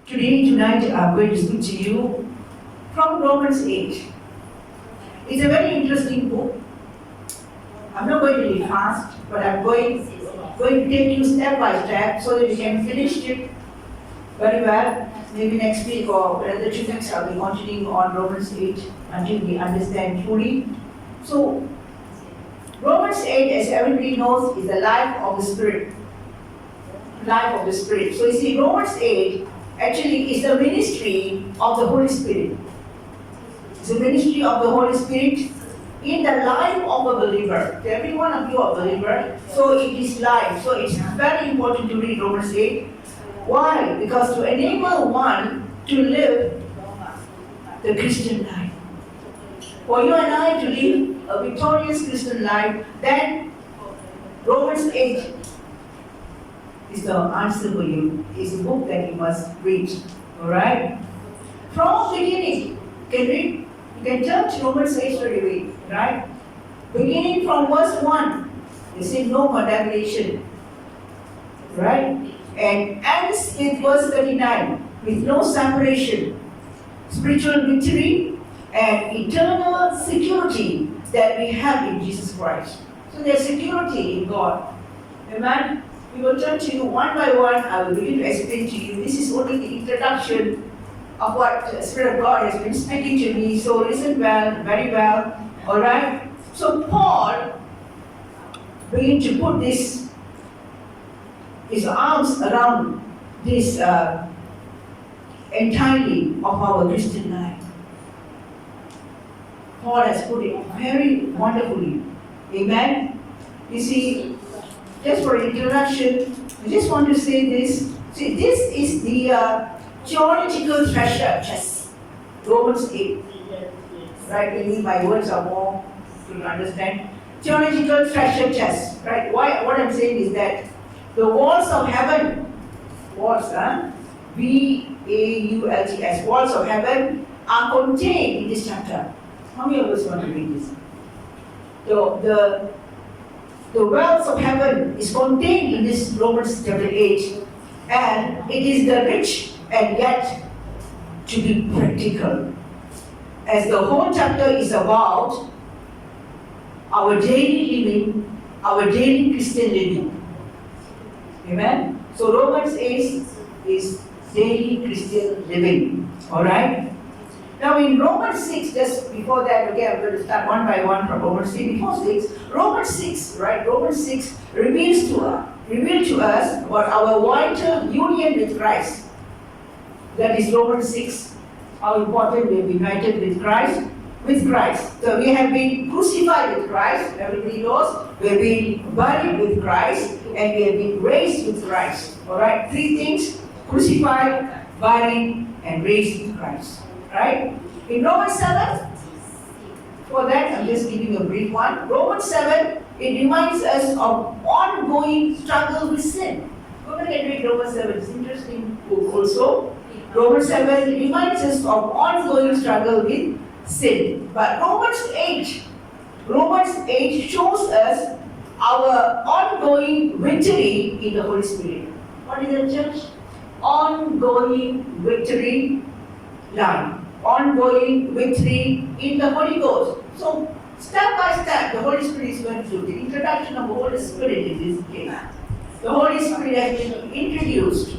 Tonight, I'm going to speak to you from Romans 8. It's a very interesting book. I'm not going to be fast, but I'm going to take you step by step so that you can finish it very well. Maybe next week or another 2 weeks, I'll be continuing on Romans 8 until we understand fully. So, Romans 8, as everybody knows, is the life of the Spirit. Life of the Spirit. So, you see, Romans 8 actually is the ministry of the Holy Spirit. It's the ministry of the Holy Spirit in the life of a believer. Every one of you are a believer, so it is life. So it's very important to read Romans 8. Why? Because to enable one to live the Christian life. For you and I to live a victorious Christian life, then Romans 8 is the answer for you. It's a book that you must read. Alright? From beginning, you can turn to Romans 8 straight away. Right? Beginning from verse 1, you see no condemnation. Right? And ends with verse 39, with no separation. Spiritual victory and eternal security that we have in Jesus Christ. So there's security in God. Amen? We will turn to you one by one. I will begin to explain to you. This is only the introduction of what the Spirit of God has been speaking to me. So listen well, very well. Alright? So Paul began to put his arms around this entirely of our Christian life. Paul has put it very wonderfully. Amen? You see, just for introduction, I just want to say this. See, this is the theological treasure chest. Romans 8. Right? Maybe my words are more to understand. Theological treasure chest. Right? What I'm saying is that the walls of heaven, V-A-U-L-T-S, walls of heaven are contained in this chapter. How many of us want to read this? The wealth of heaven is contained in this Romans chapter 8, and it is the rich and yet to be practical. As the whole chapter is about our daily living, our daily Christian living. Amen? So Romans 8 is daily Christian living. Alright? Now in Romans 6, just before that, okay, I'm going to start one by one from Romans 6. Before 6, Romans 6, right? Romans 6 reveals to us about our vital union with Christ. That is Romans 6. How important we have been united with Christ. So we have been crucified with Christ. Everybody knows. We have been buried with Christ. And we have been raised with Christ. Alright? 3 things. Crucified, buried, and raised with Christ. Right? In Romans 7, for that I'm just giving a brief one. Romans 7, it reminds us of ongoing struggle with sin. Go back and read Romans 7. It's an interesting book also. Romans 7 reminds us of ongoing struggle with sin. But Romans 8 shows us our ongoing victory in the Holy Spirit. What is it, church? Ongoing victory line. Ongoing victory in the Holy Ghost. So, step by step, the Holy Spirit is going through the introduction of the Holy Spirit in this case. The Holy Spirit has been introduced.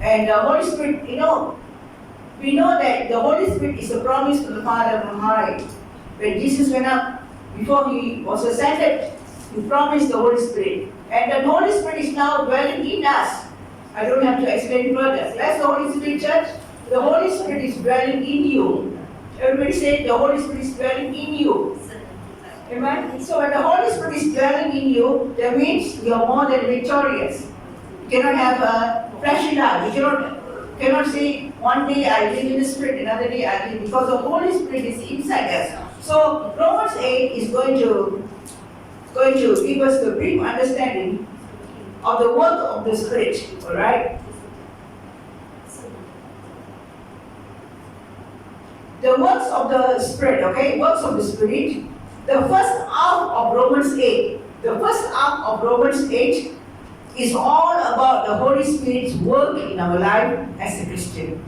And the Holy Spirit, we know that the Holy Spirit is a promise from the Father on high. When Jesus went up, before he was ascended, he promised the Holy Spirit. And the Holy Spirit is now dwelling in us. I don't have to explain further. That's the Holy Spirit, church. The Holy Spirit is dwelling in you. Everybody say the Holy Spirit is dwelling in you. Amen? So when the Holy Spirit is dwelling in you, that means you are more than victorious. You cannot have a fleshy life. You cannot say one day I live in the Spirit, another day I live, because the Holy Spirit is inside us. So Romans 8 is going to give us the brief understanding of the work of the Spirit. Alright? The works of the Spirit, okay? Works of the Spirit. The first half of Romans 8 is all about the Holy Spirit's work in our life as a Christian.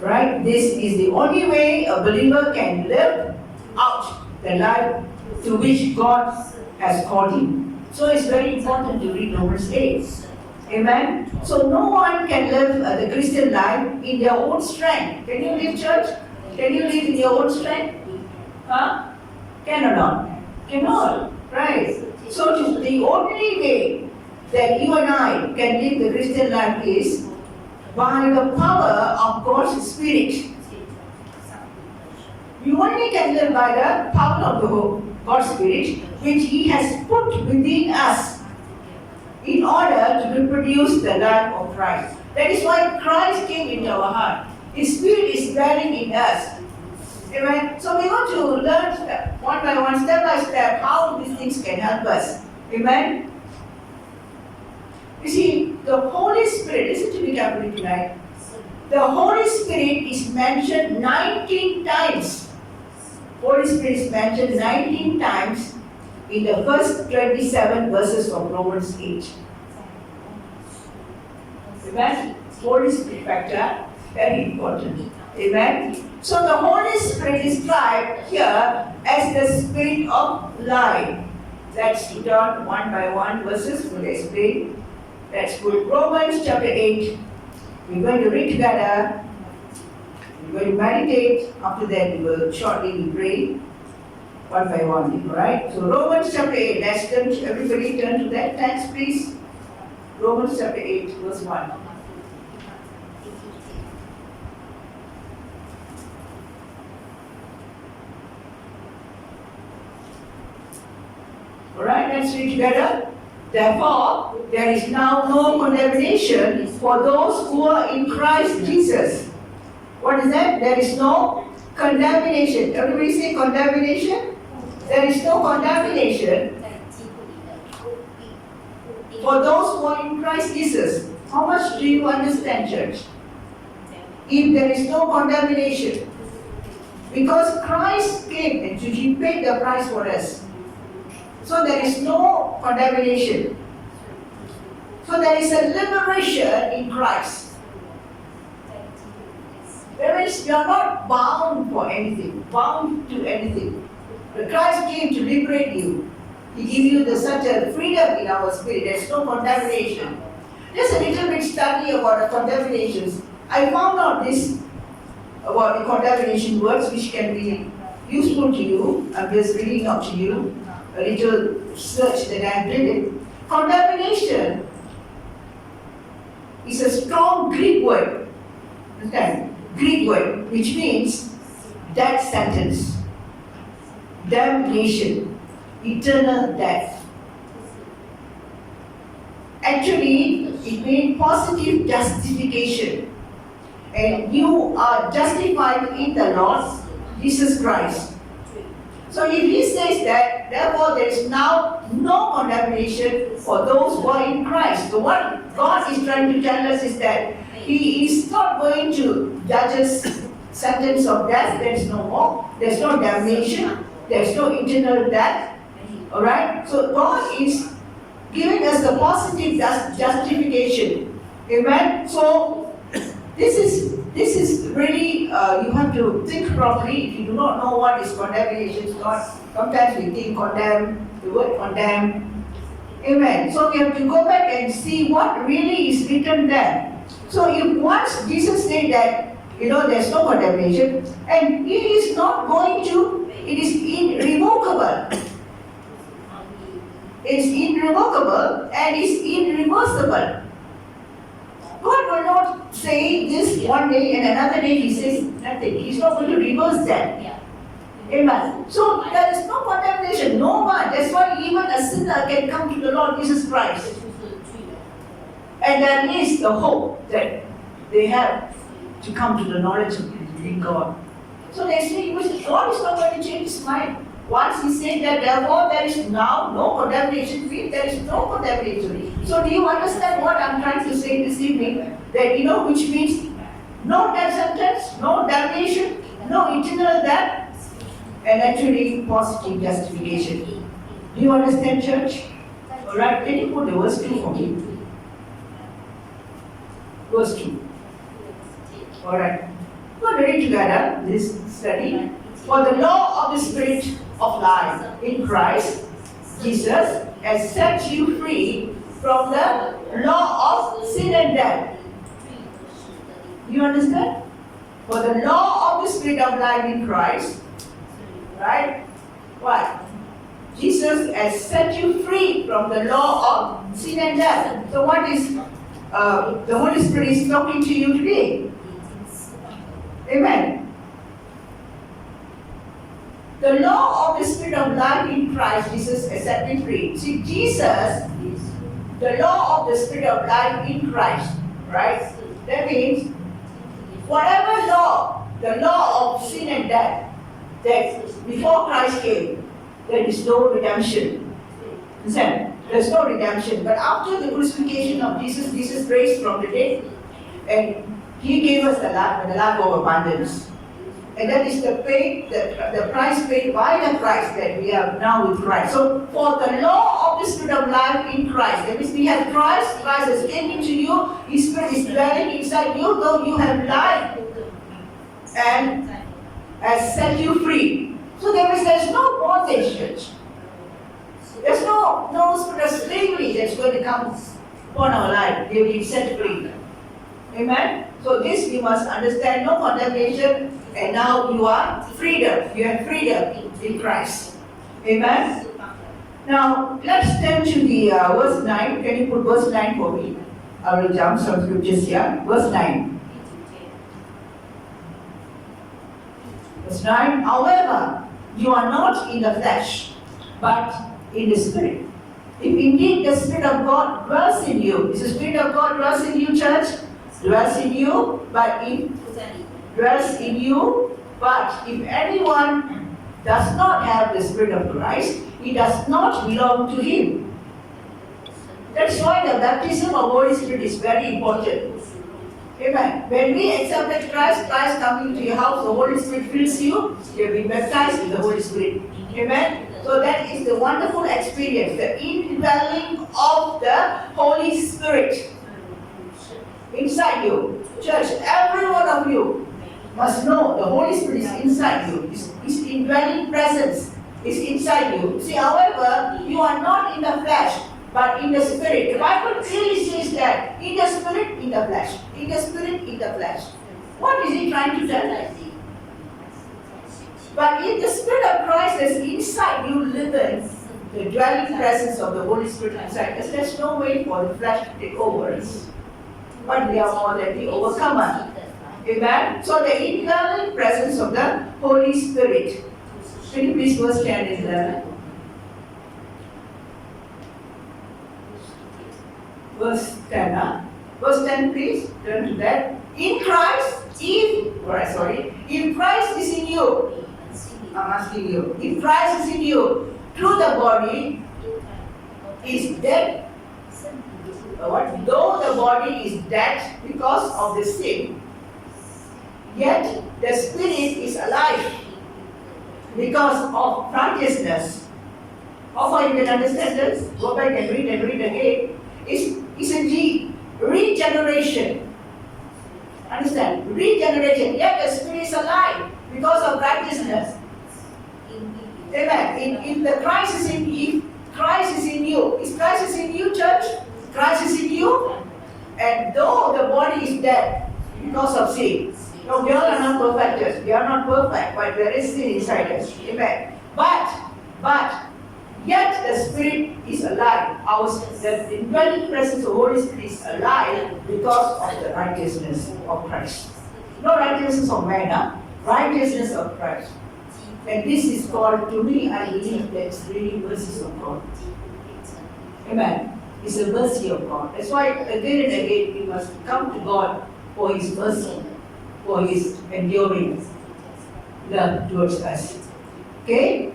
Right? This is the only way a believer can live out the life to which God has called him. So it's very important to read Romans 8. Amen? So no one can live the Christian life in their own strength. Can you live, church? Can you live in your own strength? Huh? Can or not? Cannot. Right. So the only way that you and I can live the Christian life is by the power of God's Spirit. You only can live by the power of the God's Spirit, which He has put within us in order to reproduce the life of Christ. That is why Christ came into our heart. His Spirit is dwelling in us. Amen. So we want to learn one by one, step by step, how these things can help us. Amen. You see, the Holy Spirit, listen to me carefully tonight. The Holy Spirit is mentioned 19 times. Holy Spirit is mentioned 19 times in the first 27 verses of Romans 8. Amen. Holy Spirit factor, very important. Amen. So the Holy Spirit is described here as the Spirit of life. Let's turn one by one verses. We'll explain. Let's put Romans chapter 8. We're going to read together. We're going to meditate. After that, we will shortly pray one by one. Alright? So Romans chapter 8. Let's turn. Everybody turn to that text, please. Romans chapter 8, verse 1. Alright, let's read together. Therefore, there is now no condemnation for those who are in Christ Jesus. What is that? There is no condemnation. Everybody say condemnation? There is no condemnation for those who are in Christ Jesus. How much do you understand, church? If there is no condemnation, because Christ came and He paid the price for us. So there is no condemnation. So there is a liberation in Christ. That means you are not bound for anything, bound to anything. But Christ came to liberate you. He gives you such a freedom in our spirit. There is no condemnation. Just a little bit study about the condemnations. I found out this about the condemnation words which can be useful to you. I'm just reading out to you a little search that I did. Condemnation is a strong Greek word. Understand? Greek word, which means death sentence, damnation, eternal death. Actually, it means positive justification. And you are justified in the Lord Jesus Christ. So if he says that, therefore there is now no condemnation for those who are in Christ. So what God is trying to tell us is that He is not going to judge us sentence of death. There is no more. There is no damnation. There is no eternal death. Alright? So God is giving us the positive justification. Amen? So this is really, you have to think properly. If you do not know what is condemnation, sometimes we think condemn, the word condemn. Amen. So we have to go back and see what really is written there. So if once Jesus said that, there's no condemnation, and He is not going to, it is irrevocable. It's irrevocable and it's irreversible. God will not say this one day and another day He says nothing. He's not going to reverse that. Yeah. Amen. So there is no condemnation, no one. That's why even a sinner can come to the Lord Jesus Christ. And that is the hope that they have to come to the knowledge of the living God. So next week, God is not going to change His mind. Once He said that, therefore, there is now no condemnation, there is no condemnation. So do you understand what I'm trying to say this evening? That, which means no death sentence, no damnation, no eternal death, and actually positive justification. Do you understand, church? Alright, can you put the verse 2 for me? Verse 2. Alright. We'll read together this study. For the law of the Spirit of life in Christ Jesus has set you free from the law of sin and death. You understand? For the law of the Spirit of life in Christ, right? What? Jesus has set you free from the law of sin and death. So what is the Holy Spirit is talking to you today? Amen. The law of the Spirit of life in Christ Jesus has set me free. See, Jesus is the law of the Spirit of life in Christ, right? That means whatever law, the law of sin and death, that before Christ came, there is no redemption. Listen, there's no redemption. But after the crucifixion of Jesus, Jesus raised from the dead, and He gave us the life of abundance. And that is the pay, the price paid by the Christ that we have now with Christ. So for the law of the Spirit of life in Christ, that means we have Christ, Christ has came into you, His Spirit is dwelling inside you, though you have life and has set you free. So there's no bondage, church. There's no spirit of slavery that's going to come upon our life. They will be set free. Amen? So this we must understand, no condemnation, and now you are freedom. You have freedom in Christ. Amen? Now, let's turn to the verse 9. Can you put verse 9 for me? I will jump some scriptures here. Verse 9. Verse 9. However, you are not in the flesh, but in the Spirit. If indeed the Spirit of God dwells in you, is the Spirit of God dwells in you, church? Dwells in you, but if dwells in you, but if anyone does not have the Spirit of Christ, he does not belong to Him. That's why the baptism of Holy Spirit is very important. Amen. When we accepted Christ, Christ coming to your house, the Holy Spirit fills you, you have been baptized with the Holy Spirit. Amen. So that is the wonderful experience, the indwelling of the Holy Spirit inside you. Church, every one of you must know the Holy Spirit is inside you. His indwelling presence is inside you. See, however, you are not in the flesh, but in the Spirit. The Bible clearly says that in the Spirit, in the flesh. In the Spirit, in the flesh. What is He trying to tell us? But if the Spirit of Christ is inside you, live in the dwelling presence of the Holy Spirit inside us, there's no way for the flesh to take over us. But we are more than the overcomer. Amen? So the indwelling presence of the Holy Spirit. Can you please verse 10 and 11? Verse 10, huh? Verse 10, please, turn to that. In Christ, if Christ is in you, I'm asking you, if Christ is in you, through the body is dead. Though the body is dead because of the sin, yet the Spirit is alive because of righteousness. How far you can understand this? Go back and read again. It's a G. Regeneration. Understand? Regeneration. Yet the Spirit is alive because of righteousness. Amen. If the Christ is in you, Christ is in you. Is Christ is in you, church? Christ is in you. And though the body is dead because of sin. No, we all are not perfect. We are not perfect, but there is sin inside us. Amen. But yet the Spirit is alive. The indwelling presence of the Holy Spirit is alive because of the righteousness of Christ. No righteousness of man, huh? Righteousness of Christ. And this is called, to me, I believe that's really mercies of God. Amen. It's a mercy of God. That's why again and again we must come to God for His mercy, for His enduring love towards us. Okay?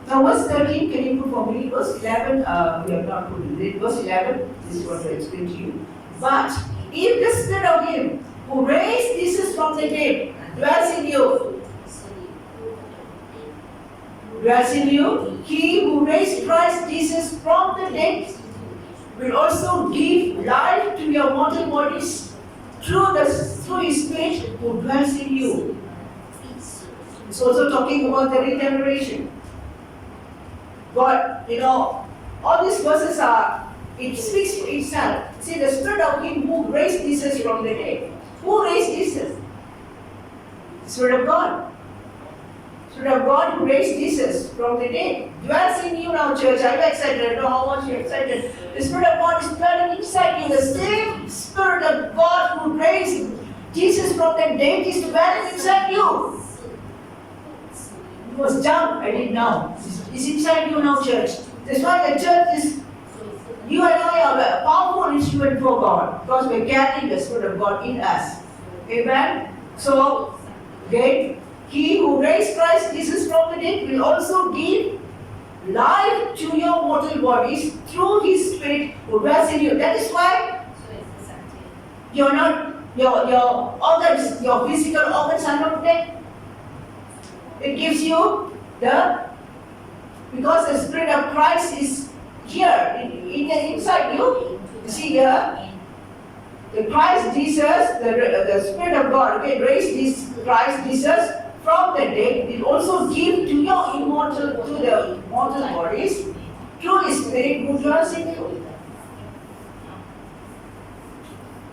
Now verse 13, can you put for me? Verse 11, we have not put it. Verse 11, this is what I explain to you. But if the Spirit of Him who raised Jesus from the dead dwells in you, He who raised Christ Jesus from the dead will also give life to your mortal bodies through His Spirit who dwells in you. It's also talking about the regeneration. God, all these verses it speaks for itself. See, the Spirit of Him who raised Jesus from the dead. Who raised Jesus? The Spirit of God. Spirit of God who raised Jesus from the dead dwells in you now, church. Are you excited? I don't know how much you're excited. The Spirit of God is dwelling inside you. The same Spirit of God who raised Jesus from the dead is dwelling inside you. It was done, I didn't know. It's inside you now, church. That's why the church is, you and I are a powerful instrument for God because we're carrying the Spirit of God in us. Amen? So, again, He who raised Christ Jesus from the dead will also give life to your mortal bodies through His Spirit who dwells in you. That is why you're not, your organs, your physical organs are not dead. It gives you because the Spirit of Christ is here, inside you. You see here, the Christ Jesus, the Spirit of God, raised this Christ Jesus from the dead, will also give to your the mortal bodies through His Spirit who dwells in you.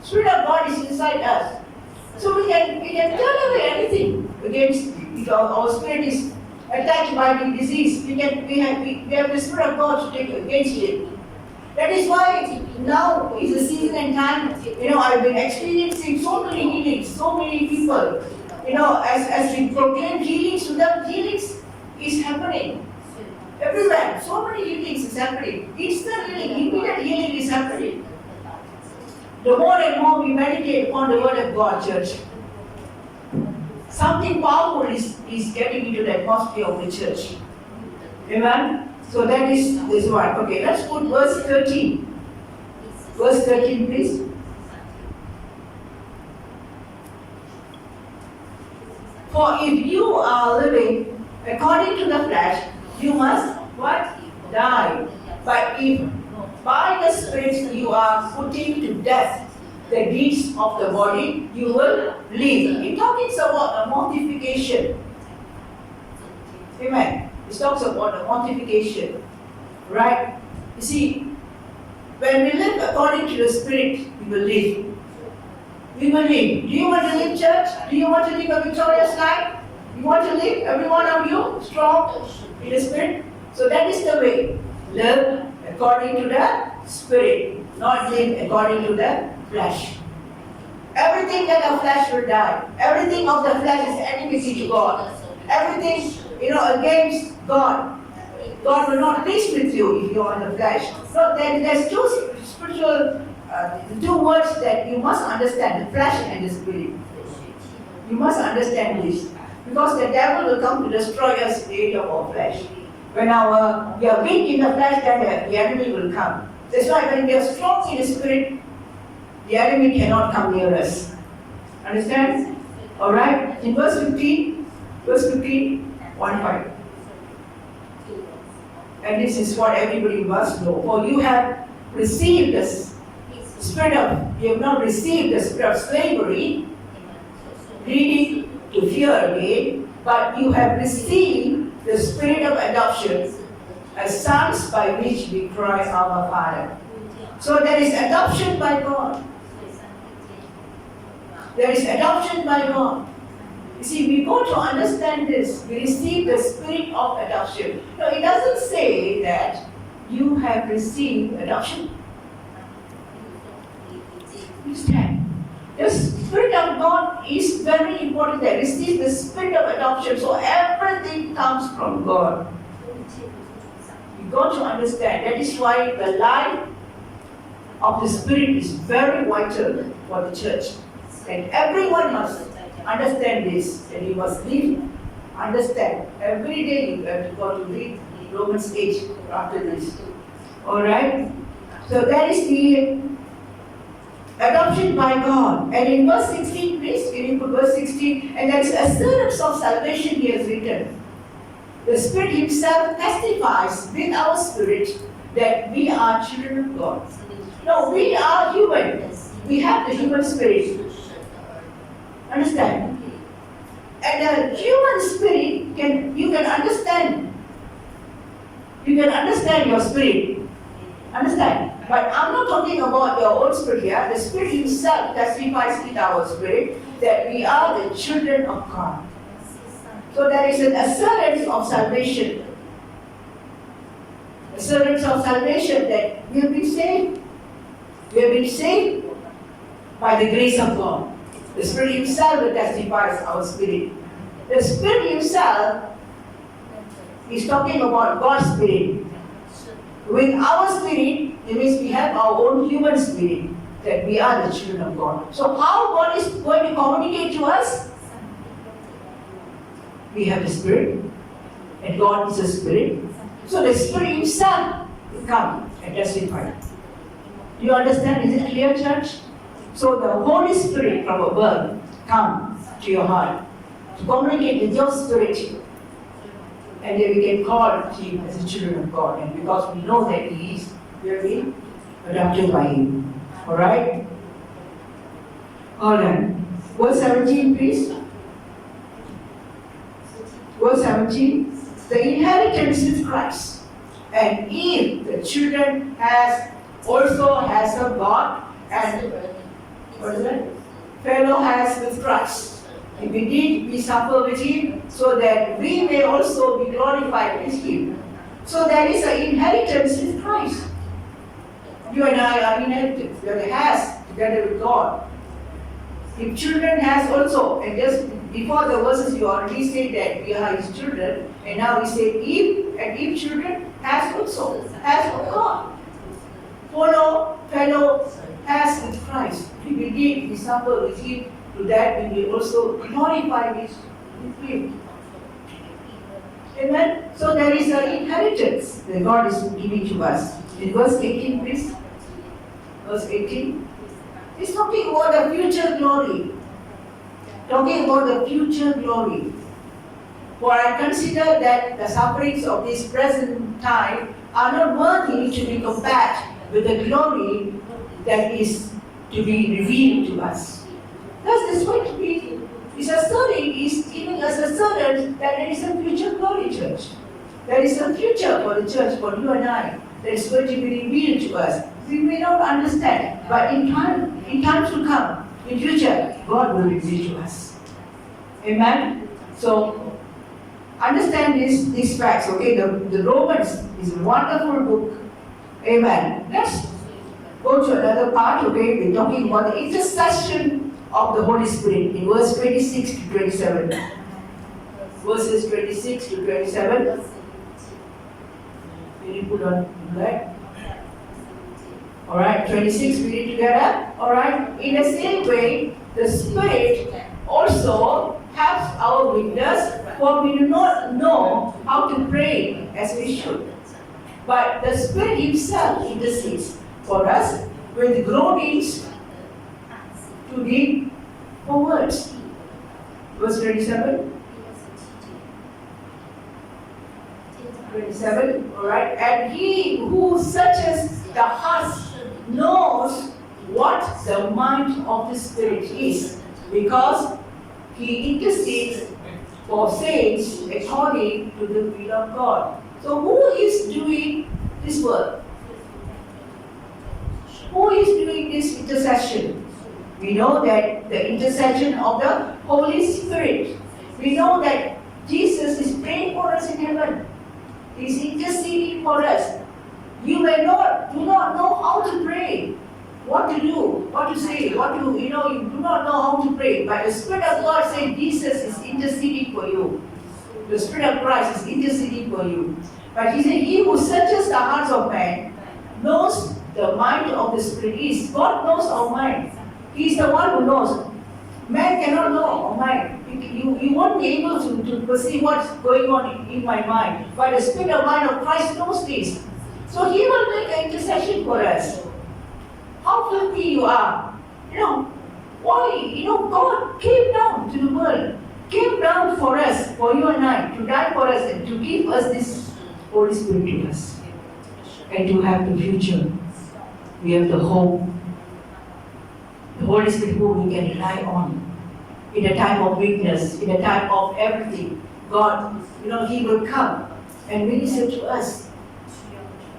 Spirit of God is inside us. So we can turn away anything against our spirit is attacked by the disease. We have the Spirit of God to take against it. That is why now is the season and time. I've been experiencing so many healings, so many people. As we proclaim healings to them, healings is happening everywhere. So many healings is happening. Instant healing, immediate healing is happening. The more and more we meditate upon the Word of God, church, something powerful is getting into the atmosphere of the church. Amen? So that is this one. Okay, let's put verse 13. Verse 13, please. For if you are living according to the flesh, you must what? Die. But if by the Spirit you are putting to death the deeds of the body, you will live. It talks about a mortification. Amen. It talks about a mortification. Right? You see, when we live according to the Spirit, we will live. We will live. Do you want to live, church? Do you want to live a victorious life? You want to live, every one of you, strong in the Spirit? So that is the way. Live according to the Spirit, not live according to the flesh. Everything that the flesh will die. Everything of the flesh is enmity to God. Everything, against God. God will not peace with you if you are in the flesh. So there's two spiritual, two words that you must understand, the flesh and the Spirit. You must understand this. Because the devil will come to destroy us in the area of our flesh. When we are weak in the flesh, then the enemy will come. That's why when we are strong in the Spirit, the enemy cannot come near us. Understand? Alright? In verse 15, 1-5. And this is what everybody must know. For you have received the spirit of, you have not received the spirit of slavery, leading to fear again, but you have received the spirit of adoption as sons, by which we cry, Abba, Father. So there is adoption by God. There is adoption by God. You see, we got to understand this. We receive the spirit of adoption. No, it doesn't say that you have received adoption. Understand? The Spirit of God is very important there. Receive the spirit of adoption. So everything comes from God. You got to understand. That is why the life of the Spirit is very vital for the church. And everyone must understand this. And you must live, understand. Every day you have to go to read Romans 8 after this. Alright? So that is the adoption by God. And in verse 16, please, can you put verse 16? And there is assurance of salvation he has written. The Spirit Himself testifies with our spirit that we are children of God. No, we are human. We have the human spirit. Understand? And the human spirit you can understand. You can understand your spirit. Understand? But I'm not talking about your own spirit here. The Spirit Himself testifies in our spirit that we are the children of God. So there is an assurance of salvation. Assurance of salvation that we have been saved. We have been saved by the grace of God. The Spirit Himself testifies our spirit. The Spirit Himself is talking about God's spirit. With our spirit, it means we have our own human spirit, that we are the children of God. So how God is going to communicate to us? We have the Spirit, and God is a Spirit. So the Spirit Himself will come and testify. Do you understand? Is it clear, church? So the Holy Spirit from above comes to your heart to communicate with your spirit. And then we can call Him as the children of God. And because we know that He is, we are being adopted by Him. Alright? Alright. Verse 17, please. Verse 17. The inheritance is Christ. And if the children also has a God, and what is it? Fellow has with Christ. If indeed we suffer with Him, so that we may also be glorified with Him. So there is an inheritance in Christ. You and I are inheritance. We are the heirs together with God. If children has also, and just before the verses you already said that we are His children, and now we say if children has also, has of God. Fellow has with Christ. If indeed we suffer with Him, to that we will also glorify with Him. Amen? So there is an inheritance that God is giving to us. In verse 18, please. Verse 18. It's talking about the future glory. Talking about the future glory. For I consider that the sufferings of this present time are not worthy to be compared with the glory that is to be revealed to us. Thus, this going to be, is giving us assurance that there is a future glory, church. There is a future for the church, for you and I, that is going to be revealed to us. We may not understand, but in times to come, in future, God will reveal to us. Amen? So, understand these facts, okay? The Romans is a wonderful book. Amen. Let's go to another part, okay? We're talking about the intercession of the Holy Spirit in verse 26 to 27. Verses 26 to 27. Will you put on that? Alright, 26, we read together. Alright, in the same way, the Spirit also helps our weakness, for we do not know how to pray as we should. But the Spirit Himself intercedes for us with groanings to be for words. Verse 27. 27, alright. And He who searches the hearts knows what the mind of the Spirit is, because He intercedes for saints according to the will of God. So who is doing this work? Who is doing this intercession? We know that the intercession of the Holy Spirit. We know that Jesus is praying for us in heaven. He is interceding for us. You do not know how to pray, what to do, what to say, you do not know how to pray. But the Spirit of God says Jesus is interceding for you. The Spirit of Christ is interceding for you. But He said, He who searches the hearts of man knows the mind of the Spirit is. God knows our mind. He is the one who knows. Man cannot know our mind. You won't be able to perceive what's going on in my mind. But the Spirit of mind of Christ knows this. So He will make an intercession for us. How filthy you are. Why? God came down to the world. Came down for us, for you and I, to die for us and to give us this Holy Spirit to us. And to have the future. We have the hope. The Holy Spirit who we can rely on. In a time of weakness, in a time of everything, God, He will come and minister to us.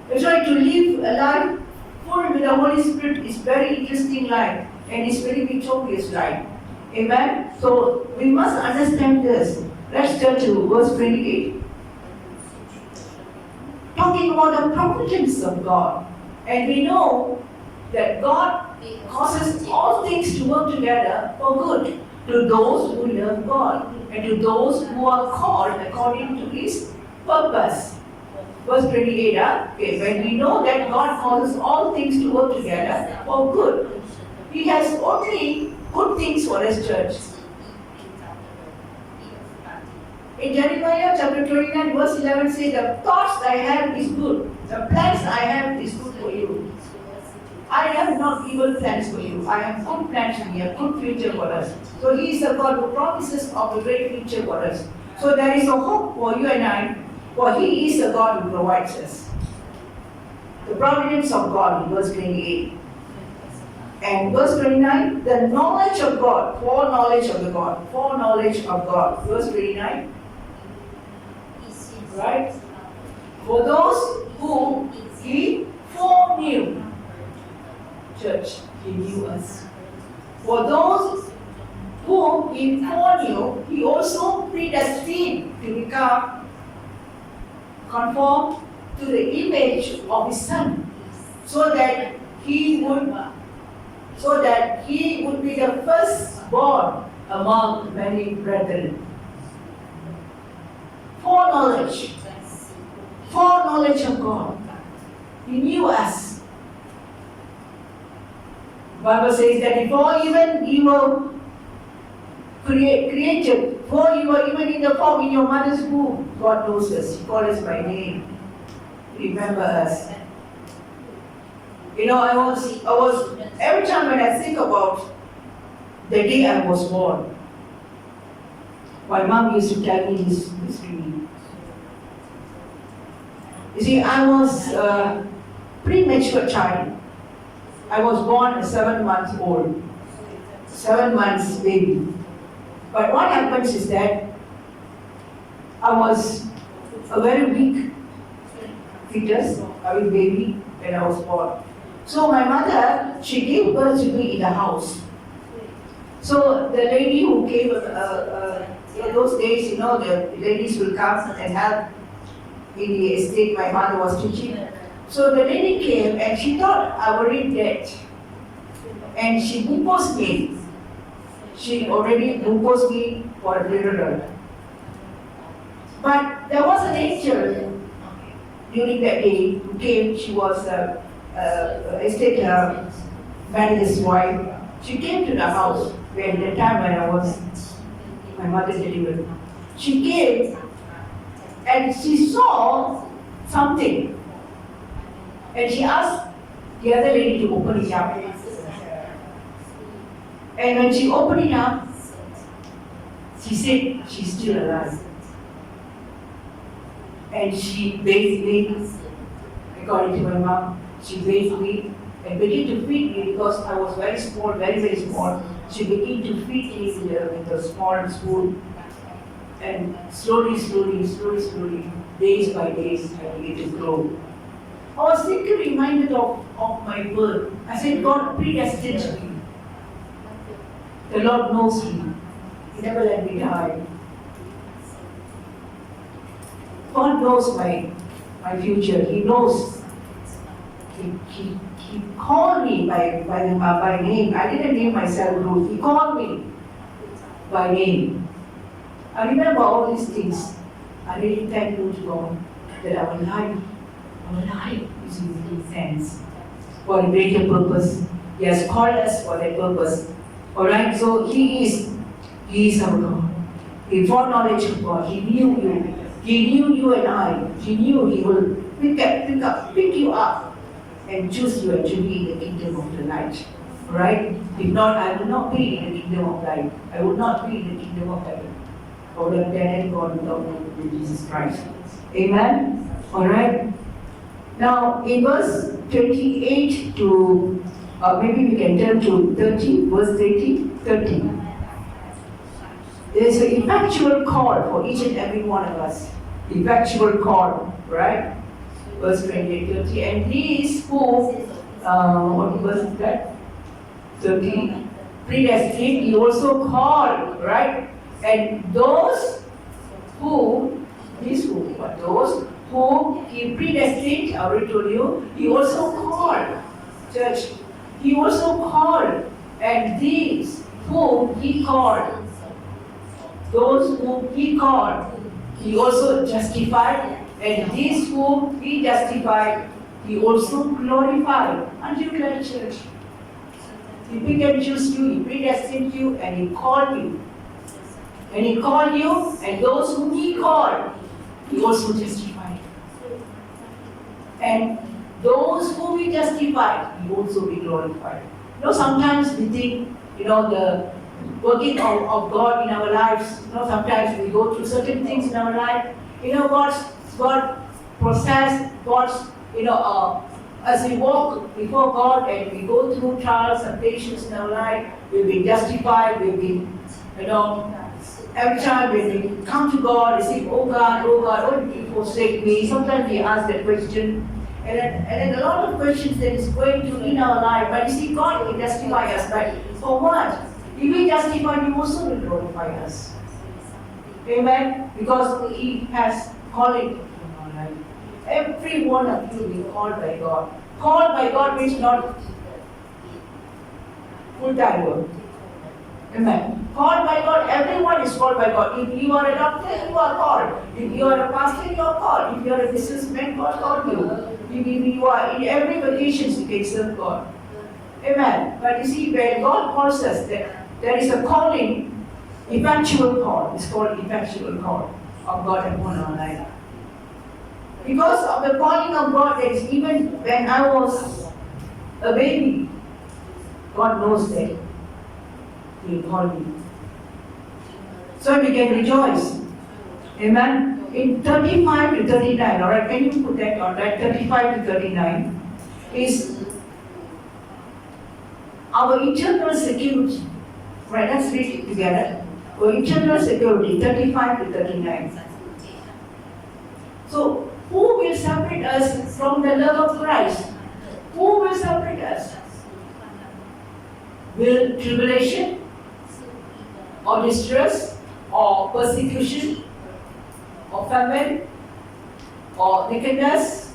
That's why to live a life full with the Holy Spirit is very interesting life and it's very victorious life. Amen? So we must understand this. Let's turn to verse 28. Talking about the providence of God. And we know that God causes all things to work together for good to those who love God and to those who are called according to His purpose. Verse 28, okay, when we know that God causes all things to work together for good, He has only good things for His church. In Jeremiah chapter 29, verse 11 says, the thoughts I have is good, the plans I have is good for you. I have not evil plans for you. I have good plans for you, a good future for us. So He is a God who promises of a great future for us. So there is a hope for you and I, for He is a God who provides us. The providence of God in verse 28. And verse 29, the knowledge of God, foreknowledge of the God, foreknowledge of God. Verse 29. Right? For those whom He foreknew. Church, He knew us. For those whom He foreknew, He also predestined to become conformed to the image of His Son, so that He would be the firstborn among many brethren. Foreknowledge of God. He knew us. The Bible says that before even you were created, before you were even in the form in your mother's womb, God knows us. He called us by name. Remember us. I was every time when I think about the day I was born, my mom used to tell me this dream. You see, I was a premature child. I was born 7 months old, 7 months baby. But what happens is that I was a very weak fetus, baby, when I was born. So my mother, she gave birth to me in the house. So the lady who came, in those days, the ladies will come and help in the estate my mother was teaching. So the lady came and she thought I was already dead. And she glucosed me. She already glucosed me for a funeral. But there was an angel during that day who came. She was estate manager's wife. She came to the house where the time when my mother delivered. She came and she saw something. And she asked the other lady to open it up. And when she opened it up, she said she's still alive. And she bathed me, according to my mom, she bathed me and began to feed me because I was very small, very, very small. She began to feed me with a small spoon. And slowly, days by days, I began to grow. I was simply reminded of my birth. I said, God predestined me. The Lord knows me. He never let me die. God knows my future. He knows. He called me by name. I didn't name myself Ruth. He called me by name. I remember all these things. I really thank you to God that I'm alive. I'm alive using His hands for a greater purpose. He has called us for that purpose. Alright, so He is our God. He foreknowledge of God. He knew you. He knew you and I. He knew He will pick you up and choose you to be in the kingdom of the light. Alright? If not, I will not be in the kingdom of light. I will not be in the kingdom of heaven. I would have dead and gone without knowing Jesus Christ. Amen? Alright? Now, in verse 28 to, maybe we can turn to 30, verse 30. There is an effectual call for each and every one of us. Effectual call, right? Verse 28, 30. And these who, what verse is that? 30. Predestined, he also called, right? And those who, these who, but those who he predestined, I already told you, he also called, church, he also called, and these whom he called, those whom he called, he also justified, and these whom he justified, he also glorified. Aren't you glad, church? He picked and chose you, he predestined you, and he called you. And he called you, and those whom he called, he also justified. And those whom he justified, he also be glorified. You know, sometimes we think, the working of God in our lives, sometimes we go through certain things in our life. God process, God's, as we walk before God and we go through trials and patience in our life, we've been justified, we've been, every time when we come to God, we say, oh God, why you forsake me? Sometimes we ask that question. And then a lot of questions that is going to in our life. But you see, God will justify us. But for what? If we justify, He also will glorify us. Amen? Because He has calling in our life. Every one of you will be called by God. Called by God means not full-time work. Amen. Called by God, everyone is called by God. If you are a doctor, you are called. If you are a pastor, you are called. If you are a businessman, God called you. If you are in every vocation, you can serve God. Amen. But you see, when God calls us, there is a calling, effectual call. It's called effectual call of God upon our life. Because of the calling of God, there is even when I was a baby, God knows that He will call me. So we can rejoice. Amen. In 35 to 39, alright, can you put that on that? 35 to 39 is our eternal security. Right, let's read it together. Our eternal security, 35 to 39. So, who will separate us from the love of Christ? Who will separate us? Will tribulation, or distress, or persecution, or famine, or nakedness,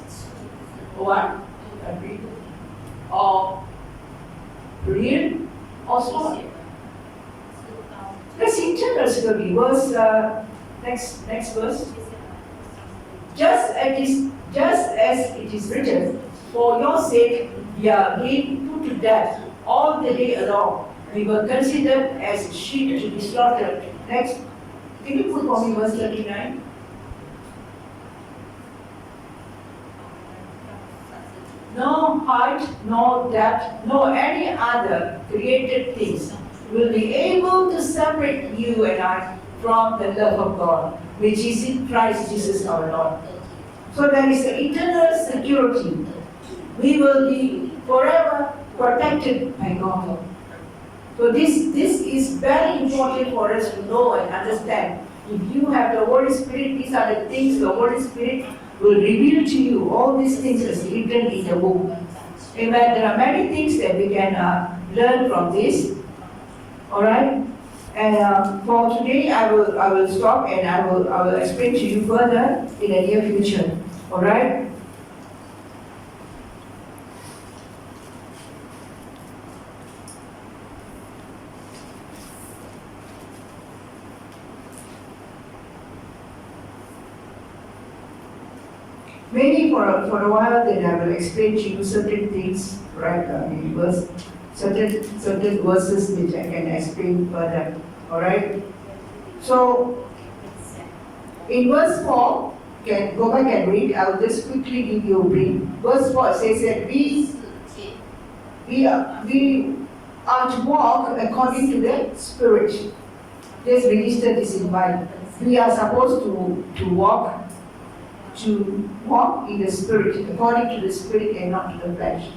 or what? Or real, or sword? Let's see eternal security. Verse, next verse. Just as it is written, for your sake we are being put to death all the day along. We were considered as sheep to be slaughtered. Next, can you put for me verse 39? No height, no depth, nor any other created things will be able to separate you and I from the love of God, which is in Christ Jesus our Lord. So there is an eternal security. We will be forever protected by God. So this is very important for us to know and understand. If you have the Holy Spirit, these are the things the Holy Spirit will reveal to you. All these things is written in the book. Amen. There are many things that we can learn from this. Alright? And for today, I will stop and I will explain to you further in the near future. Alright? Maybe for a while then I will explain to you certain things, right? Certain verses which I can explain further. Alright? So, in verse 4, can go back and read. I will just quickly give you a brief. Verse 4 says that we are to walk according to the Spirit. Just register this in mind. We are supposed to walk to walk in the Spirit, according to the Spirit and not to the flesh.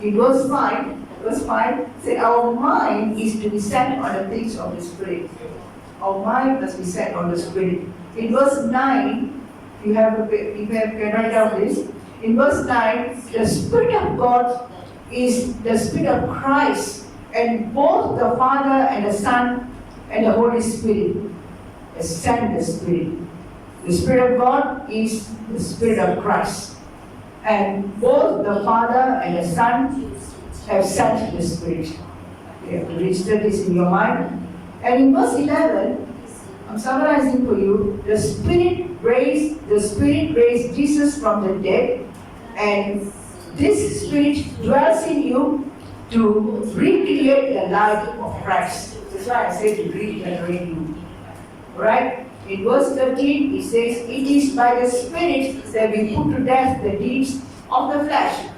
In verse 5 said, our mind is to be set on the things of the Spirit. Our mind must be set on the Spirit. In verse 9, you can write down this. In verse 9, the Spirit of God is the Spirit of Christ, and both the Father and the Son and the Holy Spirit send the Spirit. The Spirit of God is the Spirit of Christ, and both the Father and the Son have sent the Spirit. You have to register this in your mind. And in verse 11, I'm summarizing for you, the Spirit raised Jesus from the dead, and this Spirit dwells in you to recreate the life of Christ. That's why I say to regenerate you. Right? In verse 13, it says, it is by the Spirit that we put to death the deeds of the flesh.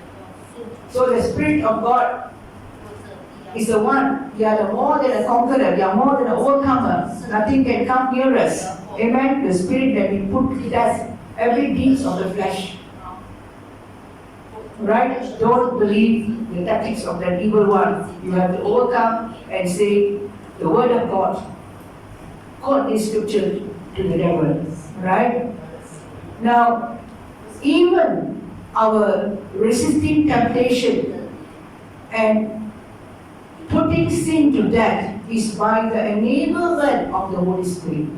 So the Spirit of God is the one. We are more than a conqueror. We are more than an overcomer. Nothing can come near us. Amen? The Spirit that we put to death every deeds of the flesh. Right? Don't believe the tactics of that evil one. You have to overcome and say the word of God. Quote this scripture to the devil. Right? Now, even our resisting temptation and putting sin to death is by the enablement of the Holy Spirit.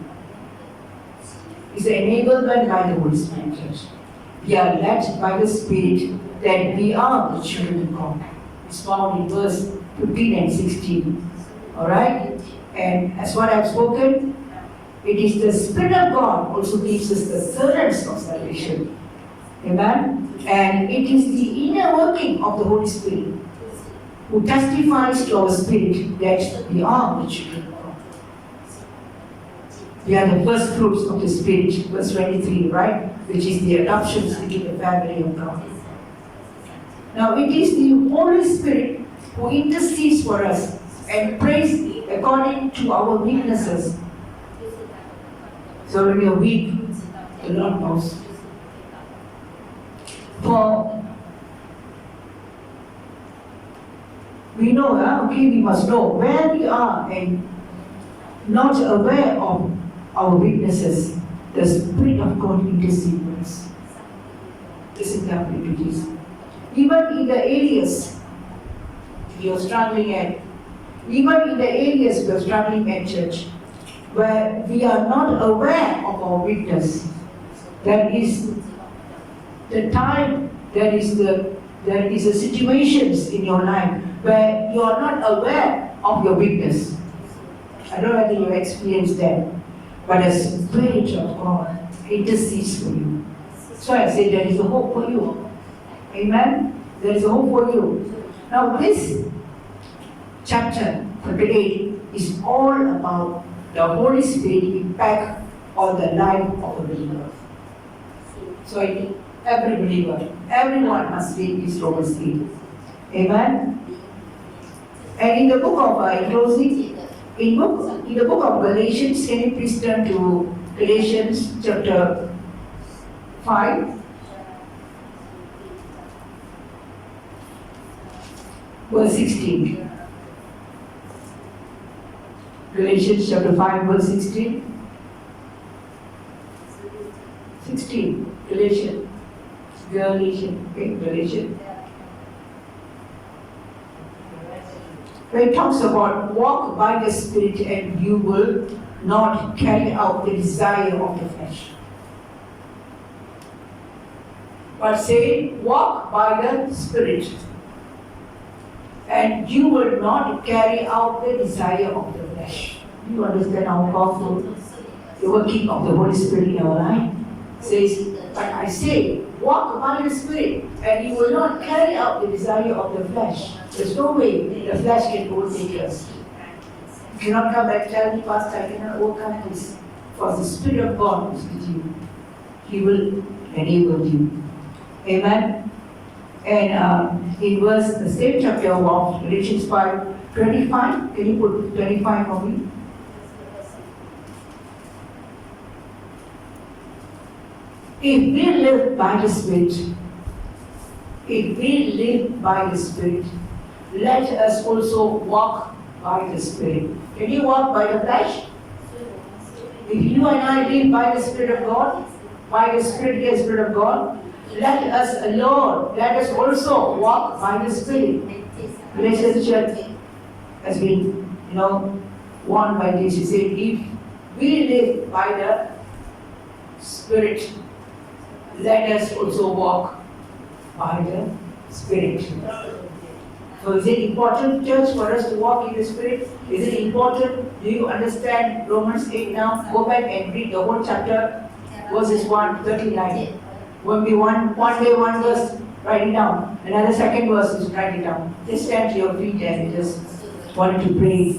It's the enablement by the Holy Spirit, church. We are led by the Spirit that we are the children of God. It's found in verse 15 and 16. Alright? And as what I've spoken, it is the Spirit of God also gives us the assurance of salvation. Amen? And it is the inner working of the Holy Spirit who testifies to our spirit that we are the children of God. We are the first fruits of the Spirit, verse 23, right? Which is the adoption into the family of God. Now it is the Holy Spirit who intercedes for us and prays according to our weaknesses. So when we are weak, the Lord knows. For we know, we must know where we are and not aware of our weaknesses. The Spirit of God intercedes for us. Listen carefully to this. Even in the areas you're struggling at, church, where we are not aware of our weakness, that is the time, there is the situations in your life where you are not aware of your weakness. I don't know whether you experienced that, but the Spirit of God intercedes for you. So I say there is a hope for you. Amen? There is a hope for you. Now this chapter 38 is all about the Holy Spirit impact on the life of a believer. So every believer, everyone must read this Romans 8. Amen? And in the book of, in closing, in the book of Galatians, can you please turn to Galatians chapter 5, verse 16. Galatians chapter 5, verse 16. 16. Galatians. Okay, Galatians. Where it talks about walk by the Spirit and you will not carry out the desire of the flesh. But say, walk by the Spirit and you will not carry out the desire of the flesh. You understand how powerful the working of the Holy Spirit in our life? Says, but I say, walk by the Spirit and you will not carry out the desire of the flesh. There's no way the flesh can overtake us. You cannot come back and tell me, Pastor, I cannot overcome this. For the Spirit of God is with you. He will enable you. Amen? And in the same chapter of Galatians 5:25, can you put 25 for me? If we live by the Spirit, if we live by the Spirit, let us also walk by the Spirit. Can you walk by the flesh? If you and I live by the Spirit of God, by the Spirit of God, let us alone, let us also walk by the Spirit. Galatians church has been, warned by this. He said, if we live by the Spirit, let us also walk by the Spirit. So is it important, church, for us to walk in the Spirit? Is it important? Do you understand Romans 8 now? Go back and read the whole chapter, verses 1 to 39. When we one day one verse, write it down. Another second verse, just write it down. Just stand to your feet and just wanted to pray.